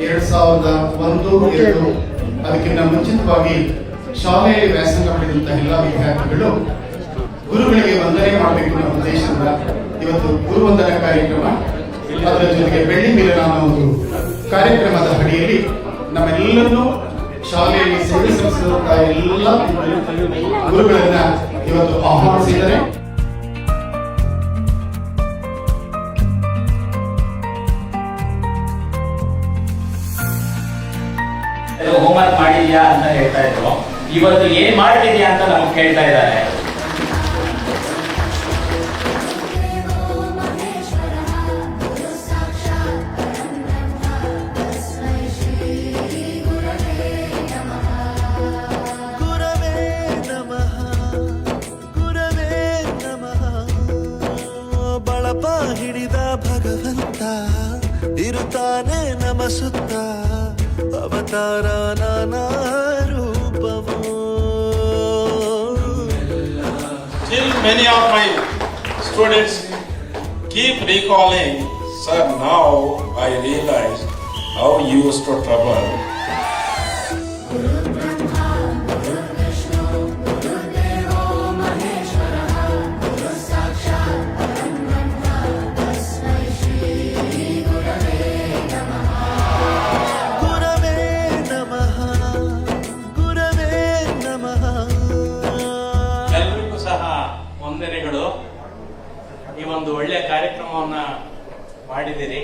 2001-2 ಅದಕ್ಕಿಂತ ಮುಂಚಿತವಾಗಿ ಶಾಲೆಯಲ್ಲಿ ವ್ಯಾಸಂಗ ಪಡೆದಂತಹ ಎಲ್ಲ ವಿದ್ಯಾರ್ಥಿಗಳು ಗುರುಗಳಿಗೆ ವಂದನೆ ಮಾಡಬೇಕು ಅನ್ನೋ ಉದ್ದೇಶದಿಂದ ಇವತ್ತು ಗುರುವಂದನಾ ಕಾರ್ಯಕ್ರಮ, ಅದರ ಜೊತೆಗೆ ಬೆಳ್ಳಿ ಮಿಲನ ಅನ್ನೋ ಒಂದು ಕಾರ್ಯಕ್ರಮದ ಅಡಿಯಲ್ಲಿ ನಮ್ಮೆಲ್ಲರನ್ನೂ ಶಾಲೆಯಲ್ಲಿ ಸೇವೆ ಸಲ್ಲಿಸಿದಂತಹ ಎಲ್ಲ ಗುರುಗಳನ್ನ ಇವತ್ತು ಆಹ್ವಾನಿಸಿದ್ದಾರೆ. ಹೋಮ್ವರ್ಕ್ ಮಾಡಿದ್ಯಾ ಅಂತ ಹೇಳ್ತಾ ಇದ್ರು. ಇವತ್ತು ಏನ್ ಮಾಡ್ತಿದ್ಯಾ ಅಂತ ನಮ್ಗೆ ಕೇಳ್ತಾ ಇದ್ದಾರೆ. ಬಳಪ ಹಿಡಿದ ಭಗವಂತ ಇರುತ್ತಾನೆ ನಮ ಸುತ್ತ, ಅವತಾರ ನಾನಾ ರೂಪವೋ. Still many of my students keep recalling, sir, now I realize how you used to trouble. ಎಲ್ಲರಿಗೂ ಸಹ ವಂದನೆಗಳು. ಈ ಒಂದು ಒಳ್ಳೆಯ ಕಾರ್ಯಕ್ರಮವನ್ನ ಮಾಡಿದಿರಿ.